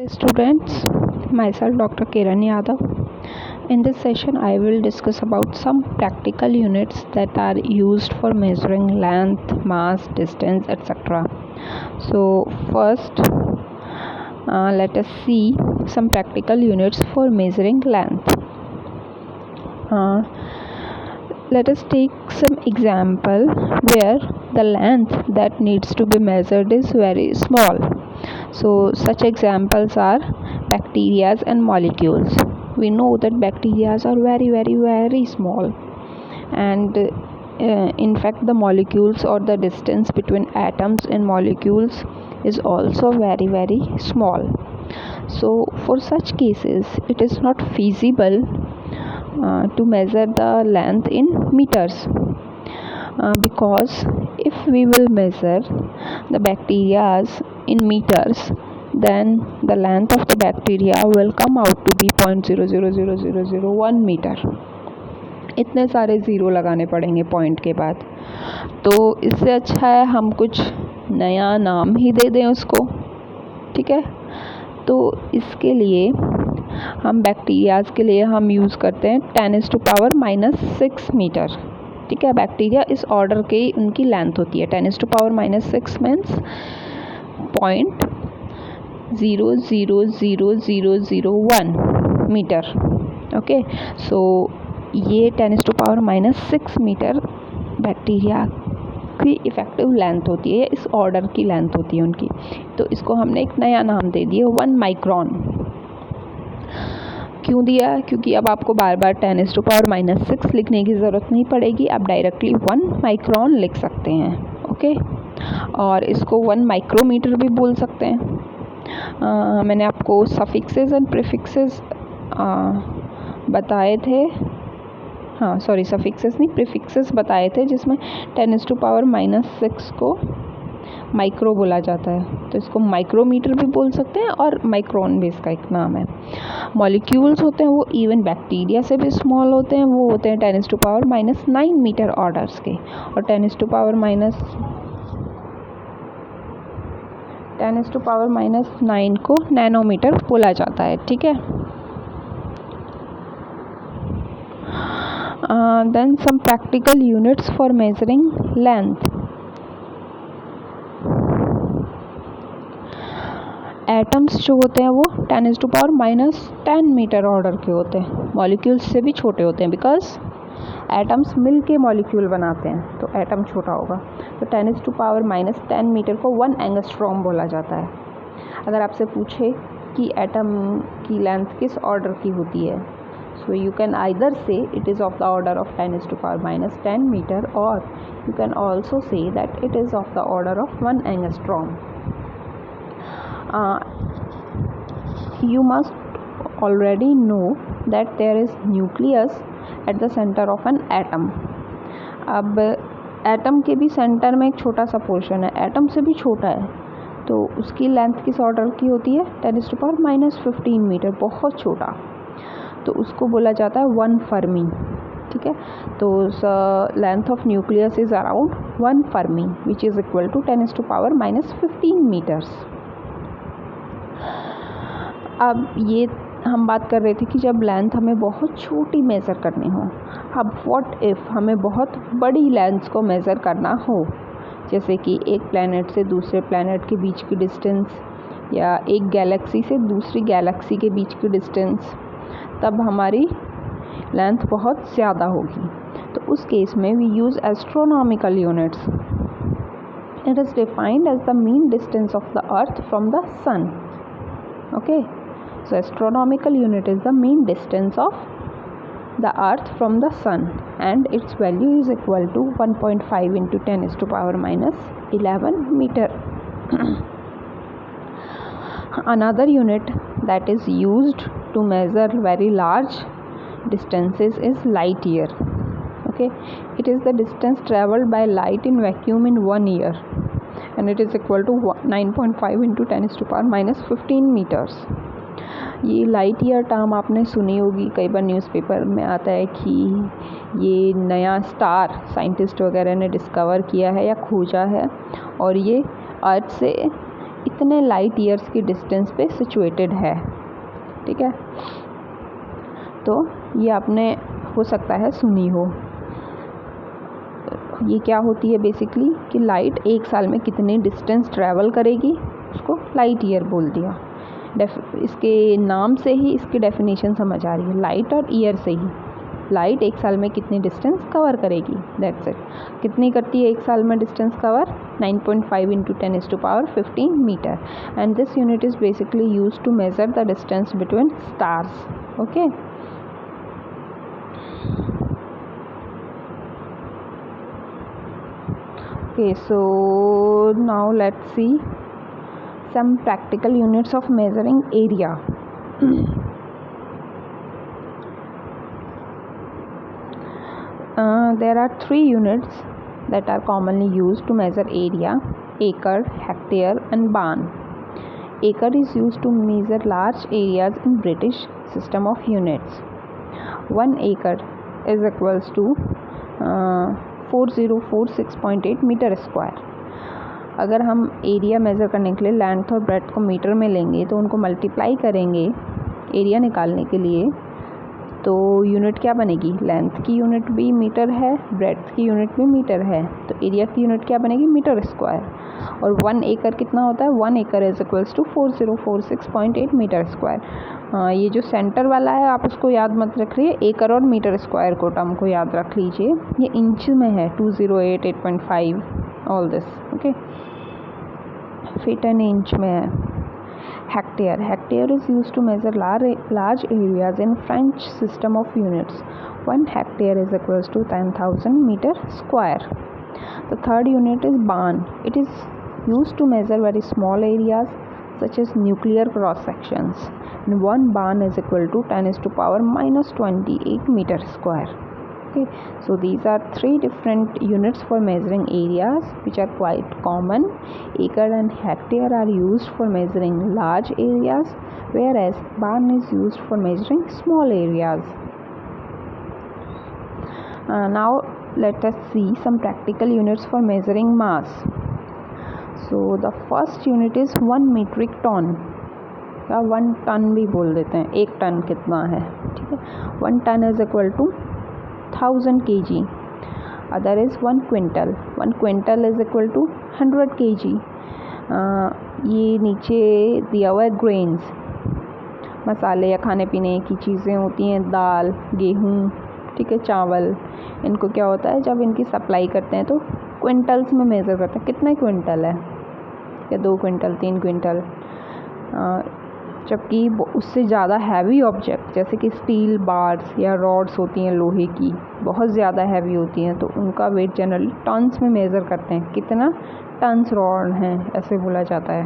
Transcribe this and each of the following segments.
Students, myself Dr. Kiran Yadav. In this session, I will discuss about some practical units that are used for measuring length, mass, distance, etc. So first, let us see some practical units for measuring length. Let us take some example where the length that needs to be measured is very small. So such examples are bacteria and molecules. We know that bacteria are very small, and in fact the molecules or the distance between atoms and molecules is also very small. So for such cases it is not feasible to measure the length in meters, because if we will measure the bacteria in meters, then the length of the bacteria will come out to be 0.000001 metre. इतने सारे zero लगाने पड़ेंगे point के बाद, तो इससे अच्छा है हम कुछ नया नाम ही दे दें उसको. ठीक है, तो इसके लिए हम बैक्टीरियाज के लिए हम यूज़ करते हैं 10⁻⁻6 मीटर. ठीक है, बैक्टीरिया इस ऑर्डर के उनकी लेंथ होती है 10⁻⁻6 मीन्स 0.00001 मीटर. ओके, सो ये 10⁻⁻6 मीटर बैक्टीरिया की इफ़ेक्टिव लेंथ होती है, इस ऑर्डर की लेंथ होती है उनकी. तो इसको हमने एक नया नाम दे दिया 1 माइक्रोन. क्यों दिया? क्योंकि अब आपको बार बार 10⁻⁻6 लिखने की ज़रूरत नहीं पड़ेगी, आप डायरेक्टली 1 माइक्रोन लिख सकते हैं. ओके, और इसको 1 माइक्रोमीटर भी बोल सकते हैं. मैंने आपको सफिक्सेस एंड प्रीफिक्सेस बताए थे. हाँ सॉरी, सफिक्सेस नहीं, प्रीफिक्सेस बताए थे, जिसमें 10⁻⁻6 को माइक्रो बोला जाता है. तो इसको माइक्रोमीटर भी बोल सकते हैं और माइक्रोन भी इसका एक नाम है. मॉलिक्यूल्स होते हैं वो इवन बैक्टीरिया से भी स्मॉल होते हैं, वो होते हैं 10⁻⁻9 मीटर ऑर्डर्स के, और 10⁻⁻9 को नैनोमीटर बोला जाता है. ठीक है, then some practical units for measuring length. Atoms जो होते हैं वो 10⁻⁻10 मीटर ऑर्डर के होते हैं, मॉलिक्यूल्स से भी छोटे होते हैं, बिकॉज एटम्स मिल के मॉलिक्यूल बनाते हैं, तो एटम छोटा होगा. तो 10⁻⁻10 मीटर को 1 एंगस्ट्रॉम बोला जाता है. अगर आपसे पूछे कि एटम की लेंथ किस ऑर्डर की होती है, so you can either say it is of the order of 10⁻⁻10 meter, or you can also say that it is of the order of 1 angstrom. You must already know that there is nucleus at the center of an atom. अब atom के भी centre में एक छोटा सा portion है, atom से भी छोटा है, तो उसकी लेंथ किस ऑर्डर की होती है 10⁻⁻15 मीटर, बहुत छोटा, तो उसको बोला जाता है 1 फर्मी. ठीक है, तो length of nucleus is around 1 fermi which is equal to 10⁻⁻15 metres. अब ये हम बात कर रहे थे कि जब लेंथ हमें बहुत छोटी मेज़र करनी हो. अब व्हाट इफ़ हमें बहुत बड़ी लेंथ को मेज़र करना हो, जैसे कि एक प्लैनेट से दूसरे प्लैनेट के बीच की डिस्टेंस, या एक गैलेक्सी से दूसरी गैलेक्सी के बीच की डिस्टेंस, तब हमारी लेंथ बहुत ज़्यादा होगी. तो उस केस में we use astronomical units. It is defined as the mean distance of the earth from the sun. Okay, so astronomical unit is the mean distance of the earth from the sun, and its value is equal to 1.5 into 10⁻⁻11 metre. Another unit that is used to measure very large distances is light year. Okay, it is the distance traveled by light in vacuum in 1 year, and it is equal to 9.5 into 10⁻⁻15 meters. ये light year term आपने सुनी होगी, कई बार newspaper में आता है कि ये नया स्टार साइंटिस्ट वगैरह ने डिस्कवर किया है या खोजा है, और ये अर्थ से इतने लाइट ईयर्स की डिस्टेंस पे सिचुएटेड है। ठीक है, तो ये आपने हो सकता है सुनी हो। ये क्या होती है बेसिकली कि लाइट एक साल में कितनी डिस्टेंस ट्रैवल करेगी, उसको लाइट ईयर बोल दिया। इसके नाम से ही इसकी डेफिनेशन समझ आ रही है, लाइट और ईयर से ही। लाइट एक साल में कितनी डिस्टेंस कवर करेगी, दैट्स इट। कितनी करती है एक साल में distance cover? 9.5 × 10⁻15 metre, and this unit is basically use to measure the distance between stars. Okay, so now let's see some practical units of measuring area. There are 3 units that are commonly used to measure area: acre, hectare and barn. Acre is used to measure large areas in British system of units. 1 acre is equals to 4046.8 metre square. अगर हम area measure करने के लिए length और breadth को metre में लेंगे तो उनको मल्टीप्लाई करेंगे एरिया निकालने के लिए, तो यूनिट क्या बनेगी? लेंथ की यूनिट भी मीटर है, ब्रेड्थ की यूनिट भी मीटर है, तो एरिया की यूनिट क्या बनेगी? Metre square. और 1 एकड़ कितना होता है? 1 एकड़ is equals to 4046.8 metre square. ये जो सेंटर वाला है आप उसको याद मत रखिए, एकड़ और मीटर स्क्वायर को टर्म को याद रख लीजिए। ये इंच में है, 208, 8.5 all this. Okay, feet and inch में है। Hectare, hectare is use to measure large areas in French system of units. 1 hectare is equals to 10,000 meter square. The third unit is barn. It is used to measure very small areas such as nuclear cross sections. And 1 barn is equal to 10⁻⁻28 meter square. Okay, so these are 3 different units for measuring areas which are quite common. Acre and hectare are used for measuring large areas, whereas barn is used for measuring small areas. Now let us see some practical units for measuring mass. So the first unit is 1 metric ton, या 1 ton भी बोल देते हैं। 1 ton कितना है? ठीक है, 1 ton is equal to 1000 kg. Other is 1 quintal. 1 quintal is equal to 100 kg. ये नीचे दिया हुआ है ग्रेन्स, मसाले या खाने पीने की चीज़ें होती हैं, दाल, गेहूँ, ठीक है, चावल। इनको क्या होता है, जब इनकी सप्लाई करते हैं तो क्विंटल्स में मेज़र करते हैं, कितने क्विंटल है, या 2 क्विंटल, 3 क्विंटल। जबकि उससे ज़्यादा हैवी ऑब्जेक्ट जैसे कि स्टील बार्स या रॉड्स होती हैं लोहे की, बहुत ज़्यादा हैवी होती हैं, तो उनका वेट जनरली टन्स में मेज़र करते हैं। कितना टन्स रॉड हैं ऐसे बोला जाता है।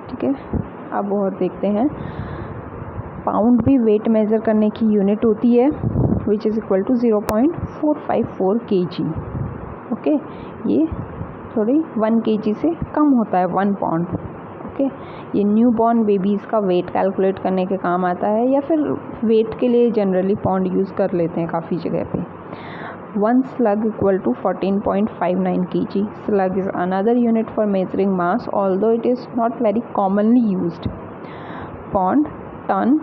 ठीक है, अब और देखते हैं। पाउंड भी वेट मेज़र करने की यूनिट होती है, which is equal to 0.454 kg. Okay, ये थोड़ी 1 kg से कम होता है, 1 पाउंड। ओके, ये न्यू बॉर्न बेबीज़ का वेट कैलकुलेट करने के काम आता है, या फिर वेट के लिए जनरली पाउंड यूज़ कर लेते हैं काफ़ी जगह पे। 1 slug equal to 14.59 kg. Slug is another unit for measuring mass, although it is not very commonly used. Pound, ton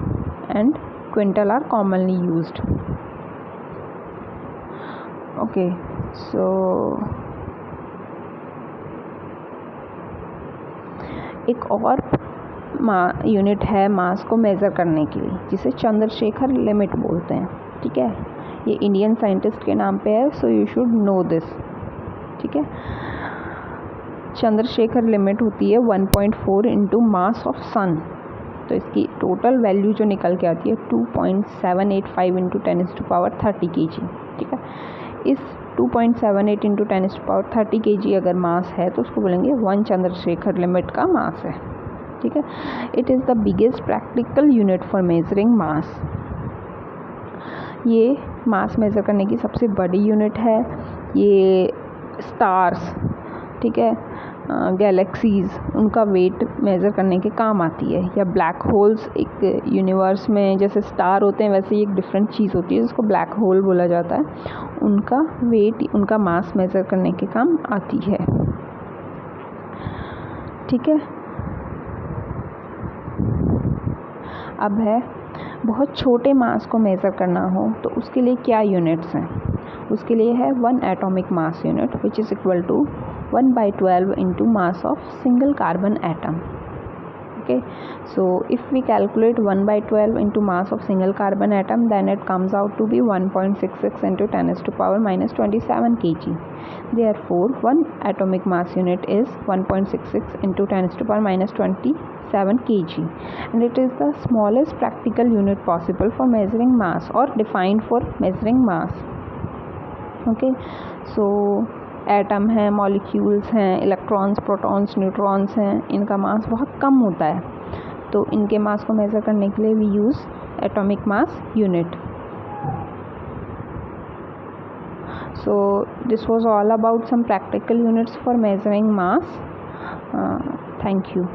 and quintal are commonly used. Okay, so एक और यूनिट है मास को मेज़र करने के लिए, जिसे चंद्रशेखर लिमिट बोलते हैं। ठीक है, ये इंडियन साइंटिस्ट के नाम पे है, so you should know this. ठीक है, चंद्रशेखर लिमिट होती है 1.4 इंटू मास ऑफ सन, तो इसकी टोटल वैल्यू जो निकल के आती है 2.785 इंटू 10⁻30 kg. ठीक है, इस 2.78 इंटू 10⁻30 kg अगर मास है तो उसको बोलेंगे 1 चंद्रशेखर लिमिट का मास है। ठीक है, it is the biggest practical unit for measuring mass. ये मास मेज़र करने की सबसे बड़ी यूनिट है। ये स्टार्स, ठीक है, गैलेक्सीज़, उनका वेट मेज़र करने के काम आती है। या ब्लैक होल्स, एक यूनिवर्स में जैसे स्टार होते हैं वैसे ही एक डिफरेंट चीज़ होती है जिसको ब्लैक होल बोला जाता है, उनका वेट, उनका मास मेज़र करने के काम आती है। ठीक है। अब है बहुत छोटे मास को मेज़र करना हो तो उसके लिए क्या यूनिट्स हैं? उसके लिए है 1 atomic mass unit which is equal to 1/12 into mass of single carbon atom. Okay, so if we calculate 1/12 into mass of single carbon atom, then it comes out to be 1.66 into 10 to power minus 27 kg. Therefore, one atomic mass unit is 1.66 into 10 to power minus 27 kg, and it is the smallest practical unit possible for measuring mass or defined for measuring mass. Okay, so atom हैं, molecules हैं, electrons, protons, neutrons हैं, इनका मास बहुत कम होता है, तो इनके मास को मेज़र करने के लिए we use atomic mass unit. So this was all about some practical units for measuring mass. Thank you.